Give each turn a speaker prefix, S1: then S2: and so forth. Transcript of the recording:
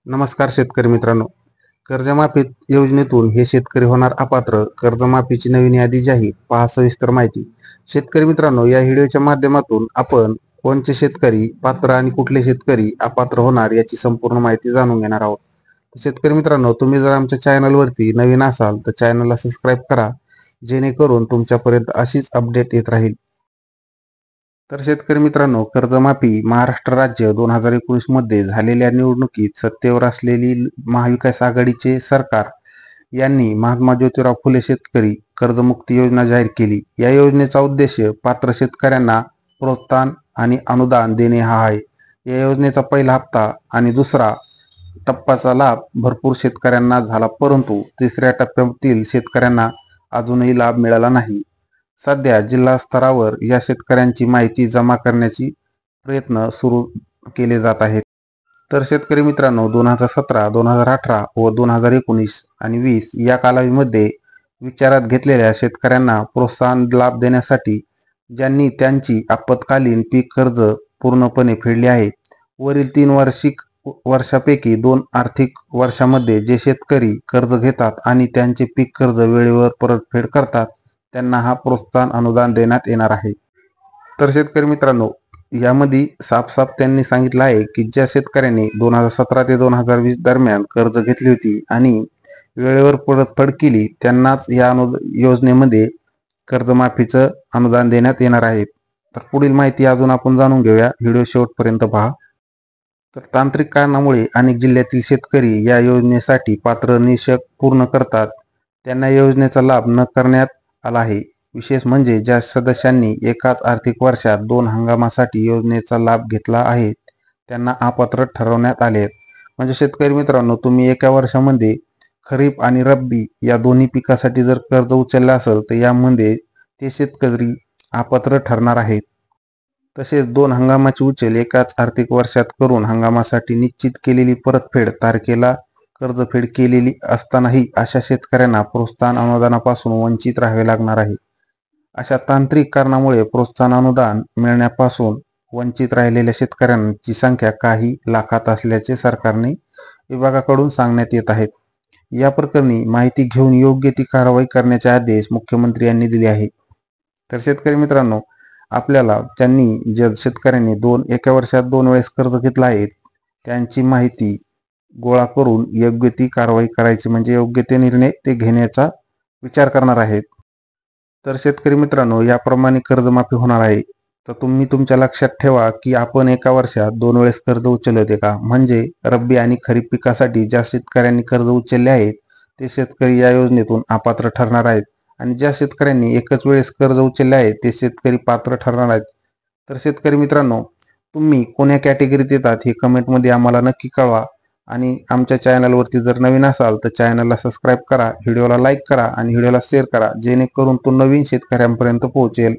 S1: नमस्कार शेतकरी मित्रांनो, कर्जमाफी योजनेतून हे शेतकरी होणार अपात्र. कर्जमाफीची नवीन यादी जाहीर, पहा सविस्तर माहिती. शेतकरी मित्रांनो, या व्हिडिओच्या माध्यमातून आपण कोणते शेतकरी पात्र आणि कुठले शेतकरी अपात्र होणार याची संपूर्ण माहिती जाणून घेणार आहोत. शेतकरी मित्रांनो, तुम्ही जर आमच्या चॅनलवरती नवीन असाल तर चॅनलला सबस्क्राईब करा, जेणेकरून तुमच्यापर्यंत अशीच अपडेट येत राहील. तर शेतकरी मित्रांनो, कर्जमाफी महाराष्ट्र राज्य 2019 मध्ये झालेल्या निवडणुकीत सत्तेवर असलेली महाविकास आघाडीचे सरकार यांनी महात्मा ज्योतिराव फुले शेतकरी कर्जमुक्ती योजना जाहीर केली. या योजनेचा उद्देश पात्र शेतकऱ्यांना प्रोत्साहन आणि अनुदान देणे हा आहे. या योजनेचा पहिला हप्ता आणि दुसरा टप्प्याचा लाभ भरपूर शेतकऱ्यांना झाला, परंतु तिसऱ्या टप्प्यातील शेतकऱ्यांना अजूनही लाभ मिळाला नाही. सध्या जिल्हा स्तरावर या शेतकऱ्यांची माहिती जमा करण्याची प्रयत्न सुरू केले जात आहेत. तर शेतकरी मित्रांनो, 2017, 2018 व 2019 आणि 20 या कालावधीमध्ये विचारात घेतलेल्या शेतकऱ्यांना प्रोत्साहन लाभ देण्यासाठी ज्यांनी त्यांची आपत्कालीन पीक कर्ज पूर्णपणे फेडली आहे. वरील 3 वर्षापैकी 2 आर्थिक वर्षामध्ये जे शेतकरी कर्ज घेतात आणि त्यांचे पीक कर्ज वेळेवर परतफेड करतात त्यांना हा प्रोत्साहन अनुदान देण्यात येणार आहे. तर शेतकरी मित्रांनो, यामध्ये साफ त्यांनी सांगितलं आहे की ज्या शेतकऱ्यांनी 2017 ते 2020 दरम्यान कर्ज घेतली होती आणि वेळेवर परतफेड केली त्यांनाच या योजनेमध्ये कर्जमाफीचं अनुदान देण्यात येणार आहे. तर पुढील माहिती अजून आपण जाणून घेऊया, व्हिडिओ शेवटपर्यंत पहा. तर तांत्रिक कारणामुळे अनेक जिल्ह्यातील शेतकरी या योजनेसाठी पात्र निकष पूर्ण करतात त्यांना योजनेचा लाभ न करण्यात आला आहे. विशेष म्हणजे ज्या सदस्यांनी एकाच आर्थिक वर्षात 2 हंगामासाठी योजनेचा लाभ घेतला आहे त्यांना अपात्र ठरवण्यात आले आहेत. म्हणजे शेतकरी मित्रांनो, तुम्ही एका वर्षामध्ये खरीप आणि रब्बी या दोन्ही पिकासाठी जर कर्ज उचलले असेल तर यामध्ये ते शेतकरी अपात्र ठरणार आहेत. तसेच 2 हंगामाची उचल एकाच आर्थिक वर्षात करून हंगामासाठी निश्चित केलेली परतफेड तारखेला कर्जफेड केलेली असतानाही अशा शेतकऱ्यांना प्रोत्साहन अनुदानापासून वंचित राहावे लागणार आहे. अशा तांत्रिक कारणामुळे प्रोत्साहन अनुदान मिळण्यापासून वंचित राहिलेल्या शेतकऱ्यांची संख्या काही लाखात असल्याचे सरकारने विभागाकडून सांगण्यात येत आहेत. या प्रकरणी माहिती घेऊन योग्य ती कारवाई करण्याचे आदेश मुख्यमंत्री यांनी दिले आहे. तर शेतकरी मित्रांनो, आपल्याला ज्यांनी ज्या शेतकऱ्यांनी एका वर्षात 2 वेळेस कर्ज घेतला आहे त्यांची माहिती गोळा करून योग्य ती कारवाई करायची, म्हणजे योग्य ते निर्णय ते घेण्याचा विचार करणार आहेत. तर शेतकरी मित्रांनो, याप्रमाणे कर्जमाफी होणार आहे. तर तुम्ही तुमच्या लक्षात ठेवा की आपण एका वर्षात 2 वेळेस कर्ज उचलले होते का? म्हणजे रब्बी आणि खरीप पिकासाठी ज्या शेतकऱ्यांनी कर्ज उचलले आहेत ते शेतकरी या योजनेतून अपात्र ठरणार आहेत आणि ज्या शेतकऱ्यांनी एकच वेळेस कर्ज उचलले आहे ते शेतकरी पात्र ठरणार आहेत. तर शेतकरी मित्रांनो, तुम्ही कोण्या कॅटेगरीत येतात हे कमेंटमध्ये आम्हाला नक्की कळवा आणि आमच्या चॅनलवरती जर नवीन असाल तर चॅनलला सबस्क्राईब करा, व्हिडिओला लाईक करा आणि व्हिडिओला शेअर करा, जेणेकरून तो नवीन शेतकऱ्यांपर्यंत पोहोचेल.